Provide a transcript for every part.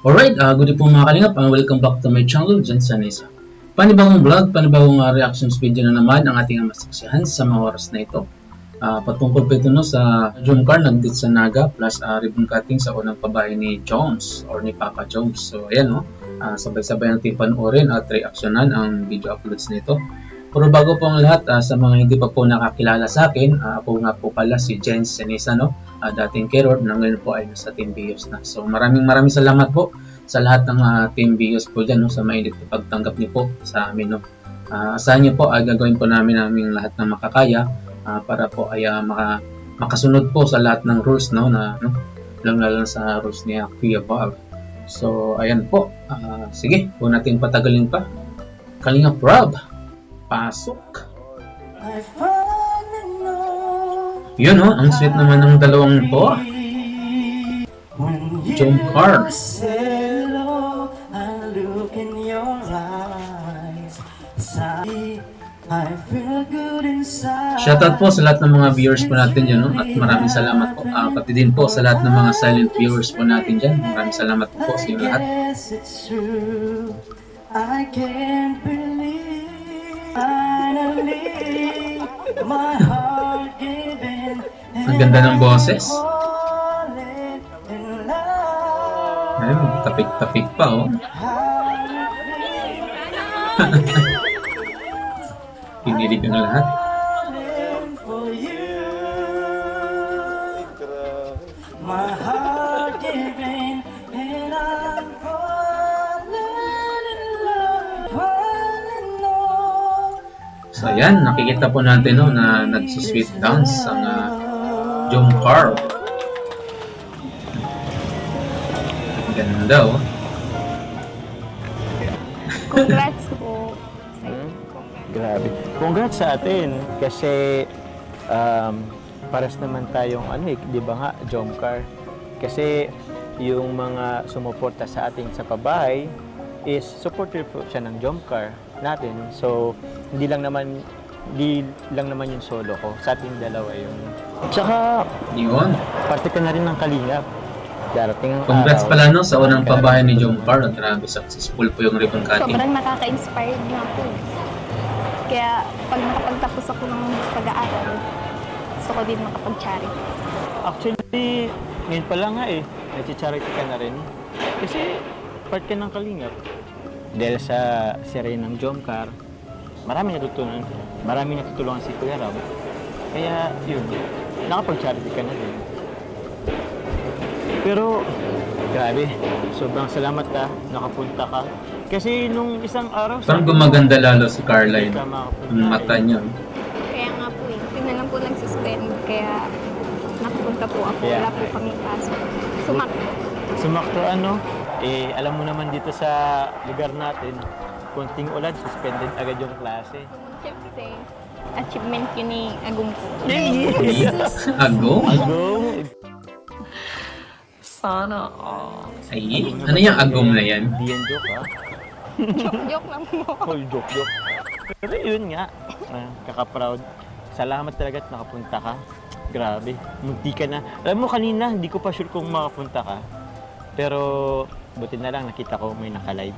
Alright, good day po mga kalingap. Welcome back to my channel, Jan Sanesa. Panibagong vlog, panibagong reactions video na naman ang ating masaksihan sa mga oras na ito. Patungkol po ito sa Jomcar nagdit sa Naga plus ribbon cutting sa unang pabahay ni Jones or ni Papa Jones. So ayan sabay-sabay natin panoorin at reaksyonan ang video uploads nito. Pero bago po ang lahat, sa mga hindi pa po nakakilala sa akin, ako nga po pala si Jen Sanesa, dating Keror na ngayon po ay nasa Team Bios na. So maraming salamat po sa lahat ng Team Bios po dyan, sa mainit na pagtanggap niyo po sa amin. Asahan niyo po ay gagawin po namin lahat ng makakaya para po ay makasunod po sa lahat ng rules, lalo sa rules ni Kuya Bob. So ayan po, sige, huwag natin patagalin pa. Kalingap Rob, pasok. Yun ang sweet naman ng dalawang to. Jomcar. Shoutout po sa lahat ng mga viewers po natin dyan, at maraming salamat po. Pati din po sa lahat ng mga silent viewers po natin dyan. Maraming salamat po sa inyo lahat. I can't believe finally my heart given. Ang ganda ng boses. Ay, tapik-tapik pa Pinilig yung lahat. My heart given and I'm so ayan, nakikita po natin na nagsusweet dance ang Jomcar. Ang ganda Congrats po. Grabe. Congrats sa atin kasi pares naman tayong di ba nga, Jomcar. Kasi yung mga sumuporta sa atin sa pabahay is supporter po siya ng Jomcar natin. So, hindi lang naman yung solo ko. Sa ating dalawa yun. Tsaka, yun. parte ka na rin ng Kalingap. Darating ang congrats pala sa unang pabahay ni Jomcar. Grabe, successful po yung ribbon cutting. Sobrang nakaka-inspired nga po. Kaya, pag nakapagtapos ako ng pag-aaral, gusto ko din makapag-charity. Actually, ngayon pa lang nag-charity ka na rin. Kasi, part ka ng Kalingap. Dahil sa serie ng Jomcar, marami natutulungan si Kuya Rob. Kaya yun, nakapag-charity ka na din. Pero, grabe, sobrang salamat nakapunta ka. Kasi nung isang araw... Parang gumaganda lalo si Carline. Ang mata niya. Kaya nga po tingnan lang po nag-suspend. Kaya nakapunta po ako. Yeah. Wala po kami pasok. Sumakto alam mo naman dito sa lugar natin, konting ulan, suspended agad yung klase. Siyempre, achievement yun ni Agong po. Agong? Sana Ay, ano yung agong na yan? Hindi yan joke Joke lang po. Joke. Pero yun nga, kaka-proud. Salamat talaga at nakapunta ka. Grabe, munti ka na. Alam mo kanina, hindi ko pa sure kung makapunta ka. Pero buti na lang nakita ko may naka-live.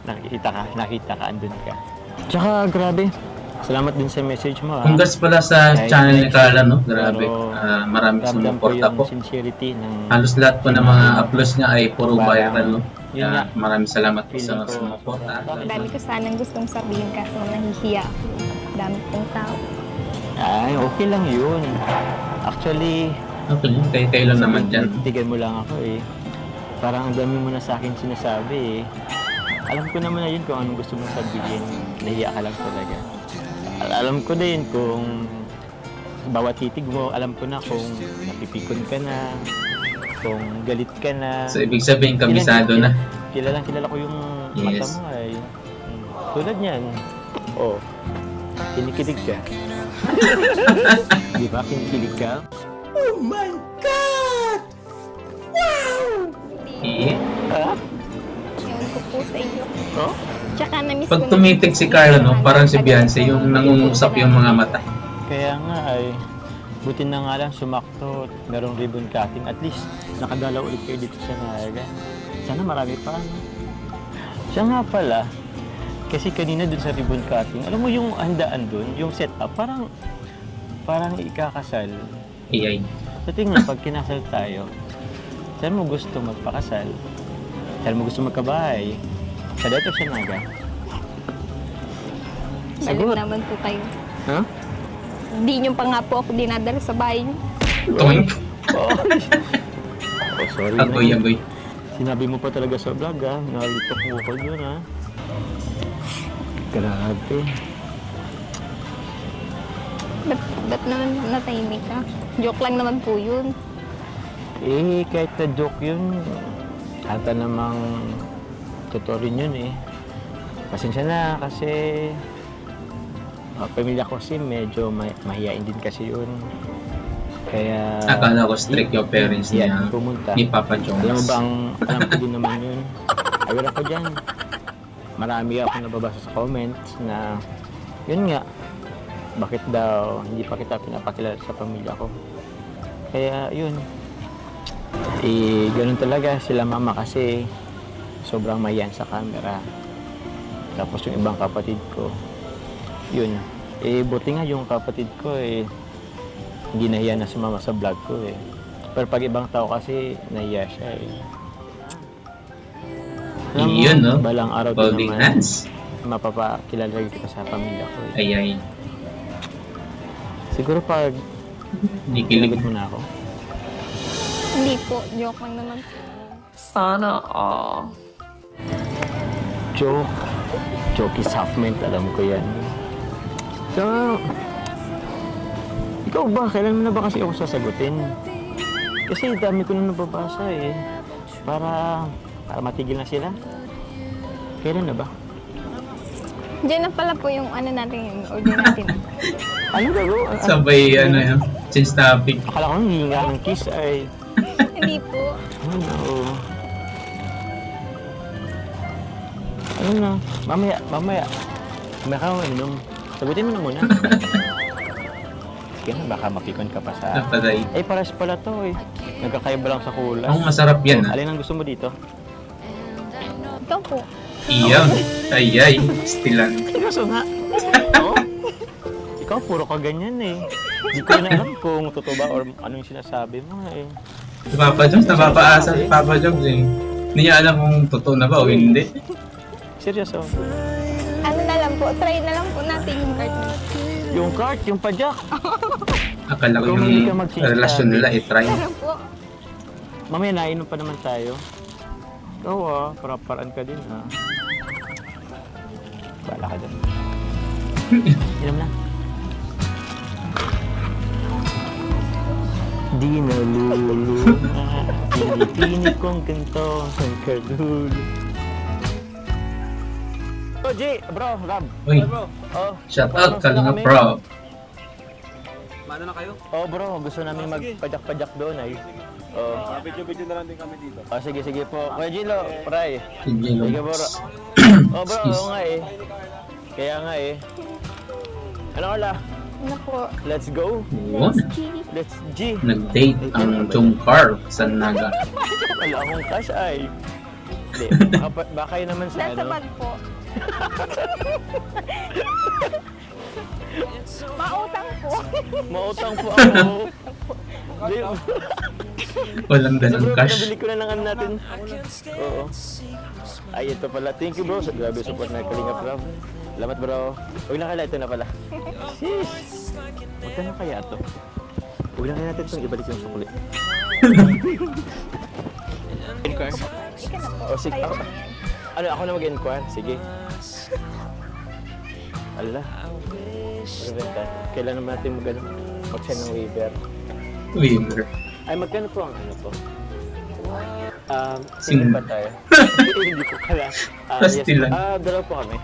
nakita ka, andun ka. Tsaka grabe, salamat din sa message mo. Congrats pala sa channel ni Carla, Grabe, maraming sumuporta po. Sincerity ng Halos lahat po ng mga uploads niya ay puro viral, Yun nga. Maraming salamat po sa sumuporta. Dami ko sanang gustong sabihin kaso nahihiya ako. Dami pong tao. Ay, okay lang yun. Actually, Okay, kayo lang naman dyan. Tigan mo lang ako Parang ang dami mo na sa akin sinasabi Alam ko naman na yun kung anong gusto mong sabihin. Nahiya ka lang talaga. Alam ko din kung bawat titig mo, alam ko na kung napipikon ka na, kung galit ka na. So, ibig sabihin kabisado na. Kilala ko yung mata mo tulad niyan. Kinikilig ka. Di ba? Kinikilig ka? Oh my God! Wow! Ewan ko po sa inyo. Oh? Tsaka na-miss ko Pag tumitig si Carla, parang si Beyonce, yung nangungusap yung mga mata. Kaya nga Buti na nga lang sumakto at merong ribbon cutting. At least nakadalaw ulit kayo dito sa Naga. Sana marami pa. No? Siya nga pala, kasi kanina dun sa ribbon cutting, alam mo yung handaan dun, yung setup, parang ikakasal. AI. So tingnan, pag kinasal tayo, saan mo gusto magpakasal? Saan mo gusto magkabahay? Sa dito siya Naga. Balik naman po kayo. Ha? Hindi nyo pa nga po ako dinadala sa bahay nyo. Toink. Oh, sorry Agoy, na. agoy. Sinabi mo pa talaga sa vlog ha. Nalito ko yun ha. Grabe. Ba't naman natahimik ka? Joke lang naman po yun. Eh, kahit na joke yun, ata namang totoo rin yun eh. Pasensya na kasi pamilya ko kasi medyo mahihain din kasi yun. Kaya... Akala ko strict yung parents niya pumunta. ni Papa Jones. Alam mo bang, alam ko din naman yun. Ayun ako dyan. Marami ako nababasa sa comments na, yun nga, bakit daw hindi pa kita pinapakilala sa pamilya ko. Kaya yun. Eh, ganun talaga sila mama kasi sobrang mayan sa camera. Tapos yung ibang kapatid ko, yun. Eh, buti nga yung kapatid ko eh, hindi nahiya na sumama sa vlog ko eh. Pero pag ibang tao kasi, nahiya siya eh. Alam mo, Yun, no? balang araw din Holding naman, hands. mapapakilala kita sa pamilya ko eh. Ay, ay. Siguro pag Hindi kilig. kinagot mo na ako, Hindi po, joke lang naman po. Sana all. joke. Joke is half meant, alam ko yan. So, ikaw ba, kailan mo na ba kasi ako sasagutin? Kasi dami ko na nababasa eh. Para matigil na sila. Kailan na ba? Diyan na pala po yung ano natin, yung order natin. Ano ba bro? Sabay, ano yan, change topic. Akala ko hihinga ng kiss ay... Hindi po. Ano? Ano na? Mamaya. Mamaya ka uminom. Sagutin mo na muna. Sige na, baka mapikon ka pa sa... Napaday. Eh, pares pala to eh. Nagkakaiba lang sa kulay. Ang masarap yan, ha? Alin ang gusto mo dito? Ikaw po. Iyan. Ay, ay. Stilan. Seryoso nga. Oo. Ikaw, puro ka ganyan eh. Hindi ko na alam kung totoo ba or ano yung sinasabi mo eh. Si Papa Jones, napapaasa si Papa Jones eh. Hindi niya alam kung totoo na ba o hindi. Seryoso. Ano na lang po, try na lang po natin yung card na. Yung cart, yung padyak. Akala ko Kung hindi ka yung mag-change relasyon topic. nila i-try. Ano po? Mamaya nainom pa naman tayo. Ikaw para-paraan ka din ha. Bala ka dun. Inom na. Di na luluna, pinipinig kong ganito ang kalulo. Oh, G, bro, Rob. Uy, Oh, shout out paano Kalinga kami? Pro. Mano na kayo? Oh, bro, gusto namin magpadyak-padyak doon ay. Oh. Video-video na lang din kami dito. Oh, sige po. Kuya Gilo, Pray. Sige, Sige, bro. Oh, bro, oo nga eh. Kaya nga eh. Ano kala? Ano po? Let's go. Yun. Let's G. Nag-date ang Jungkar sa Naga. Wala akong cash ay. Hindi, baka yun naman sa Nasa ano. bag po. Mautang po. Mautang po ako. Hindi, Walang bro, dalang cash. pinabili ko na lang ano natin. Oo. Ay, ito pala. Thank you, bro. Grabe support na Kalinga Prab. Salamat, bro. Huwag na kaya, ito na pala. Sis! Magkano kaya ito? Huwag na kaya natin itong ibalik yung sukli. Inquire? Ika na po. O, sige. Kayo Ako, na yan. ano, ako na mag-inquire? Sige. Ala. Maganda. Kailan naman natin mag-send ng waiver? Winner. Ay, magkano po ang ano po? Sing- Sino ba tayo? Hindi ko kala. Pastilan. Dalawa po kami.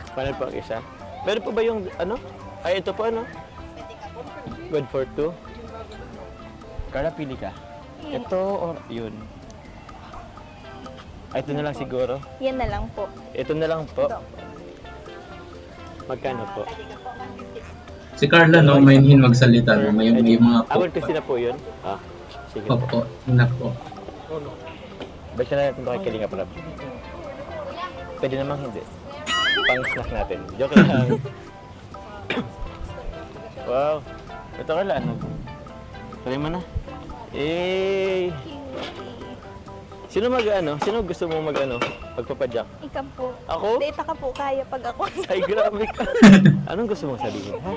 Paano po ang isa? Meron po ba yung ano? Ay, ito po ano? Good for two. Carla, pili ka. Ito or yun? Ay, ito na lang siguro. Yan na lang po. Ito na lang po. Magkano po? Si Carla, no, mahinhin magsalita, no? May mga po. Awal kasi na po yun. Ah, sige. Opo, inak po. Basta na natin baka kilinga pala. Pwede namang hindi. Pang-snack natin. Joke lang. Wow. Ito ka lang. Tuloy mo na. Eh. Sino mag-ano? Sino gusto mo mag-ano? Pagpapadyak? Ikaw po. Ako? Data ka po kaya pag ako. Ay, grabe ka. Anong gusto mong sabihin, ha?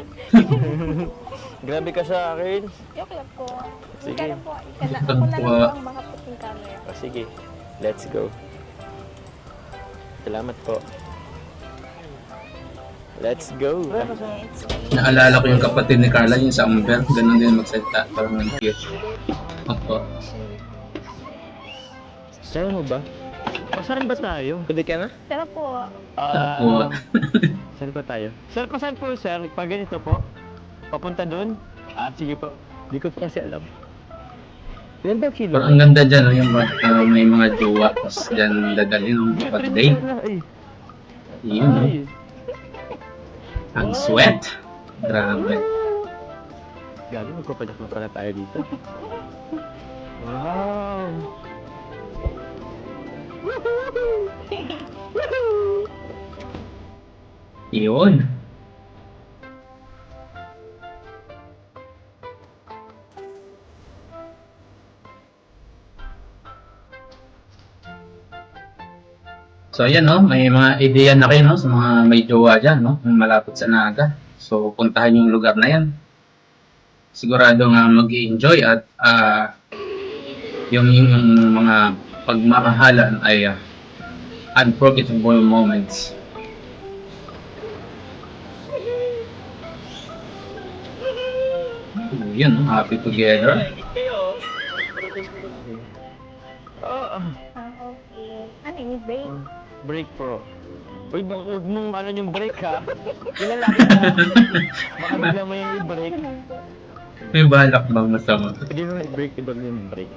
Grabe ka sa akin. Joke lang po. Sige. Ika na po. Ika na. Ako na lang po ang makaputing camera. O, sige. Let's go. Salamat po. Let's go. It's me. Naalala ko yung kapatid ni Carla, yung sa Amber. Ganun din magsalita. Parang cute. Opo. Saan mo ba? O, saan ba tayo? Pwede ka na? Pero po, Opo. Saan pa tayo? Sir, saan po, sir? Pag ganito po, papunta doon? Ah, sige po. Di ko kasi alam. Ilan ba kilo? Pero ang ganda dyan, no? Yung may mga jowa. Tapos dyan dadalhin ng birthday. Ay, Yun, no? ay. Ang sweat. Grabe. Gabi, magpapadyak na pala tayo dito. Wow! Yun. So ayan, no, may mga ideya na kayo, no, sa mga may jowa dyan, no, malapit sa Naga. So puntahan yung lugar na yan. Sigurado nga mag-i-enjoy at yung mga pagmamahalan ay unforgettable moments. Yun, no, happy together. Oh, okay. Ano yung break? break pro. Uy, huwag mong ano yung break, ha? Ilalaki na. Baka bigla mo yung break. May balak bang masama? Pwede mo i-break, iba mo yung break.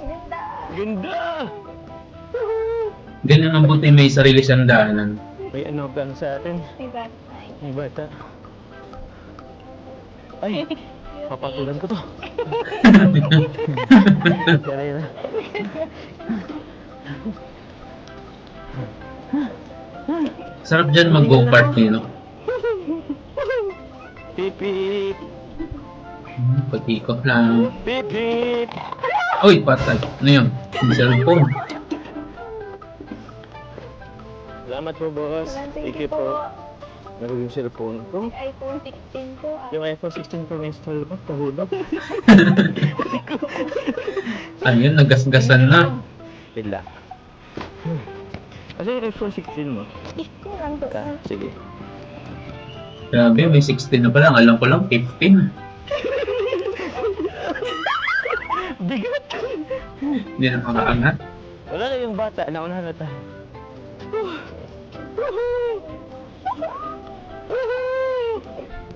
Ganda. Ganda! Ganyan ang buti may sarili siyang daanan. May ano ka sa atin? May batay. May bata. Ay, papatulan ko to. Kaya na. Sarap dyan mag-go-kart eh, no? Pip, pip. Pag-ikot lang. Pip, pip. Uy, patay. Ano yun? Yung cellphone. Salamat po, boss. Thank you po. Meron yung cellphone ko. May iPhone 16 po. Yung iPhone 16 Pro install ko, tahulog. Ayun, nagasgasan na. Bila. Kasi yung iPhone 16 mo? 15 lang to. Sige. Grabe, may 16 na pala. Alam ko lang, 15. Bigat! Hindi na makaangat. Wala na yung bata, naunahan na tayo.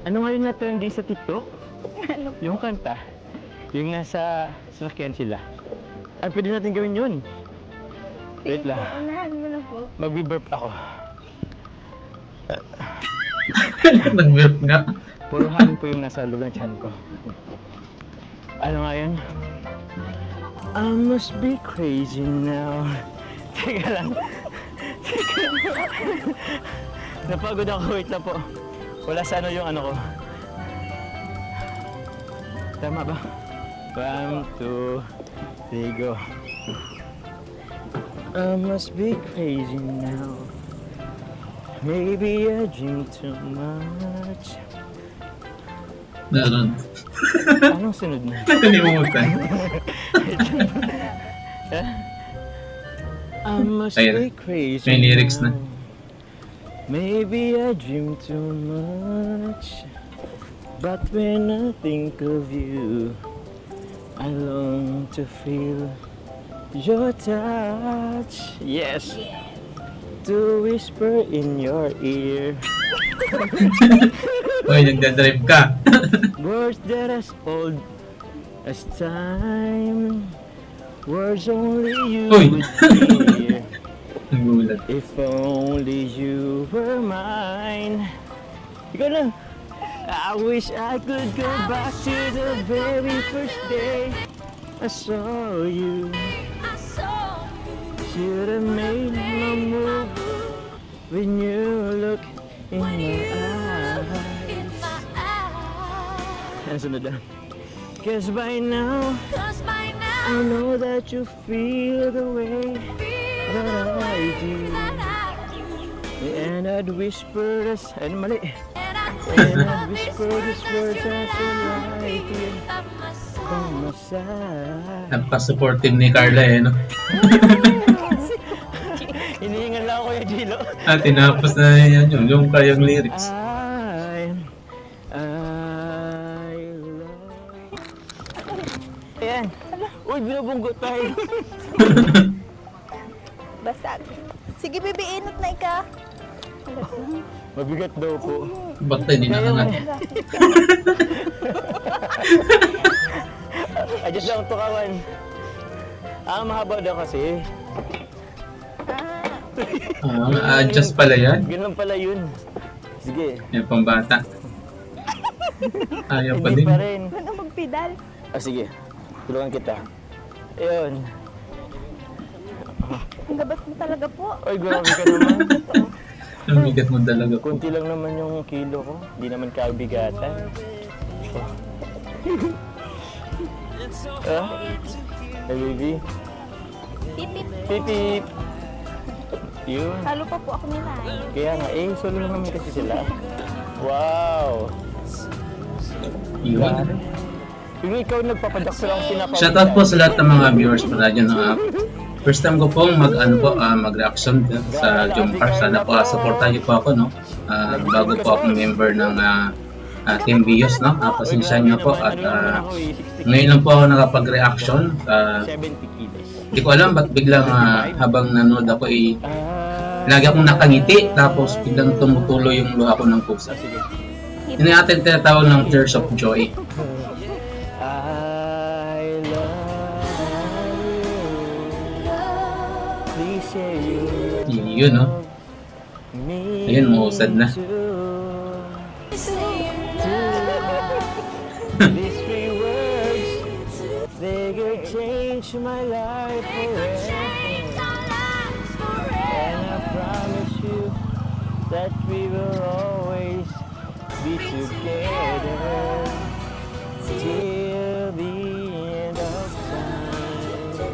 Ano ngayon na trending sa TikTok? Ano? Yung kanta. Yung nasa sasakyan sila. Ay, pwede natin gawin yun. Wait lang. Unahan mo na po. Magbe-burp ako. Nag-burp nga. Puro hangin po yung nasa loob ng tiyan ko. Ano nga yun? I must be crazy now. Teka lang. Napagod ako. Wait lang po. Wala sa ano yung ano ko. Tama ba? 1, 2, 3, go. I must be crazy now. Maybe I drink too much. Meron. Anong sunod na? Nakalimutan. I must Ayun. be crazy May lyrics na. now. Maybe I dream too much. But when I think of you, I long to feel your touch. Yes. To whisper in your ear Uy, nagdadrive ka. words that as old as time. Words only you Uy. would hear. Nagulat. If only you were mine. Ikaw na. I wish I could go back to the very first day I saw you. Should have made my move when you look in my eyes. Ang sunod lang. Cause by now, I know that you feel the way that I do. And I'd whisper this, and mali. And I'd whisper these words as you lie here by my side. Napaka-supportive ni Carla eh, no? Hinihingan lang ako yung Gilo. Tinapos na yan yung kayang lyrics. I love... Ayan. Uy, binubunggot tayo. Basag. Sige, baby, inot na ika. Mabigat daw po. Ba't tayo hindi nakangat? Adjust lang ito kawan. Mahaba daw kasi. Adjust pala yan. Ganun pala yun. Sige. Yan pambata. Ayaw pa Hindi din. pa rin. Ano magpedal? Sige. Tulungan kita. Ayun. Ang gabat mo talaga po. Ay, grabe ka naman. Ang bigat mo talaga po. Kunti lang naman yung kilo ko. Hindi naman kabigatan. Hey, baby. Pipip. Pipip. Yun. Halo pa po ako nila. Kaya nga, solo lang naman kasi sila. Wow! Yun. Yung ikaw nagpapadaksa lang pinapawala. Shoutout po sa lahat ng mga viewers po na dyan. First time ko pong mag-reaction sa Jomcar. Sana po supportan niyo po ako, no? Bago po ako member ng Team Bios, no? Pasensya niyo po at ngayon lang po ako nakapag-reaction. 70 kilos. Hindi ko alam ba't biglang habang nanood ako lagi akong nakangiti tapos biglang tumutulo yung luha ko ng pusa. Yun yung ating tinatawag ng Tears of Joy. I love you. Please say you Yun, no? me. Ayun, mausad na. These three words, they could change my life forever. And I promise you that we will always be together till the end of time.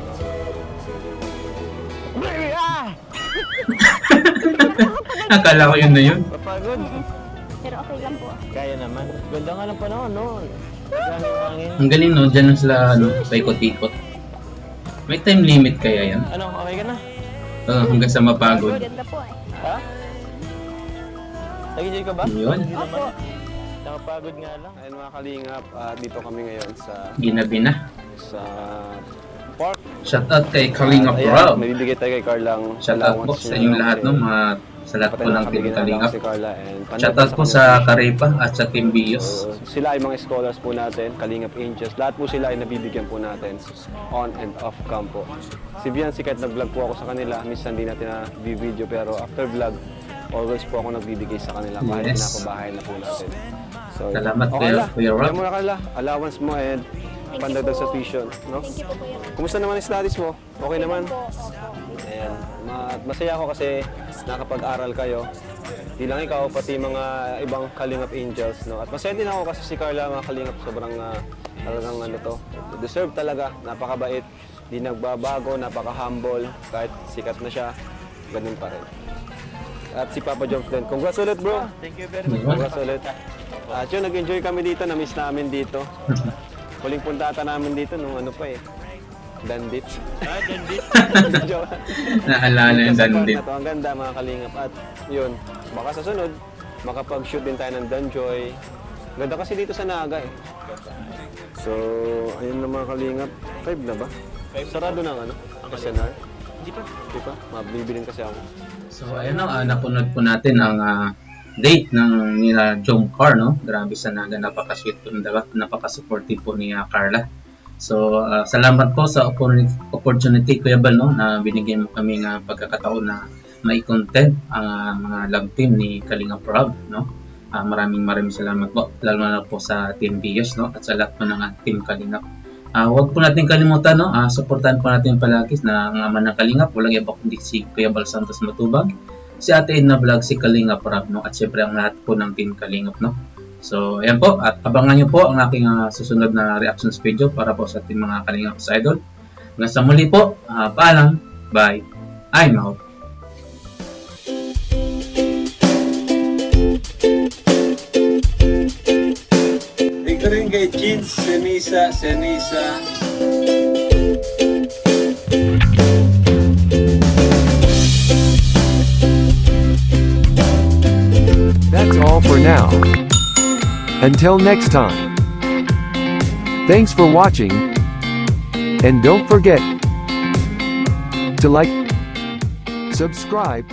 Akala ko yun na yun. Papagod. Pero okay lang po. Kaya naman. Ganda nga ng panahon, no? Ganda ng hangin. Ang galing, no? Diyan lang sila paikot-ikot. May time limit kaya yan? Ano, okay ka na? Hanggang sa mapagod. Ganda po eh. Ha? Nag-enjoy ka ba? Yun. Hindi naman. Nakapagod nga lang. Ayun mga kalingap, dito kami ngayon sa Ginabi na. park. Shoutout kay Kalinga Ayan, Rob. may bibigay tayo kay Carla ang Shoutout po sa inyong lahat, no? Sa lahat po ng Team Kalinga. Si Carla and Shoutout po sa Karepa at sa Team Bios. sila ay mga scholars po natin, Kalingap Angels. Lahat po sila ay nabibigyan po natin on and off cam po. Si Biancy, kahit nag-vlog po ako sa kanila, minsan hindi natin na video pero after vlog, always po ako nagbibigay sa kanila kahit Yes. nasa bahay na po natin. So, Salamat, okay, Kuya Rob. Kaya muna Carla, allowance mo and Thank you pandagdag po. sa tuition. No? Thank you po, Kuya Rob. Kumusta naman ang studies mo? Okay naman? Po, opo. Ayan. Masaya ako kasi nakapag-aral kayo. Di lang ikaw, pati mga ibang Kalingap Angels. No? At masaya din ako kasi si Carla, mga Kalingap, sobrang talagang ano to. Deserve talaga. Napakabait. Di nagbabago, napaka-humble. Kahit sikat na siya, ganun pa rin. At si Papa Joms din. Congrats ulit, bro. Thank you very much. Congrats ulit. At yun, nag-enjoy kami dito. Na-miss namin dito. Huling puntata namin dito nung ano pa eh. Dandit. Dandit. Joke. Naalala yung Sa part Dandit. na to, ang ganda mga kalingap. At yun, baka sa sunod, makapag-shoot din tayo ng Danjoy. Ganda kasi dito sa Naga eh. So, ayun na mga kalingap. 5 na ba? Sarado na ang ano? SNR? Hindi pa. Di ba? Mabibilin kasi ako. So ayun na, napunod po natin ang date ng nila Jomcar, no? Grabe sa Naga, napaka-sweet po, napaka-supportive po ni Carla. So, salamat po sa opportunity, Kuya Bal, no, na binigyan mo kami ng pagkakataon na mai-content ang mga love team ni Kalingap Rob, no. Maraming salamat po, lalo na po sa Team Bios, no, at sa lahat po ng Team Kalingap. Huwag po natin kalimutan, no, supportahan po natin palagi na ang ama ng Kalingap, walang iba kundi si Kuya Bal Santos Matubag, si Ate Edna Vlog, si Kalingap Rob, no, at syempre ang lahat po ng Team Kalingap, no. So, ayan po, at abangan nyo po ang aking susunod na reactions video para po sa ating mga Kalingap Idol. Hanggang sa muli po, paalam, bye, I'm out. Ito rin kay Jeans, Senisa. That's all for now. Until next time. Thanks for watching. And don't forget to like, subscribe,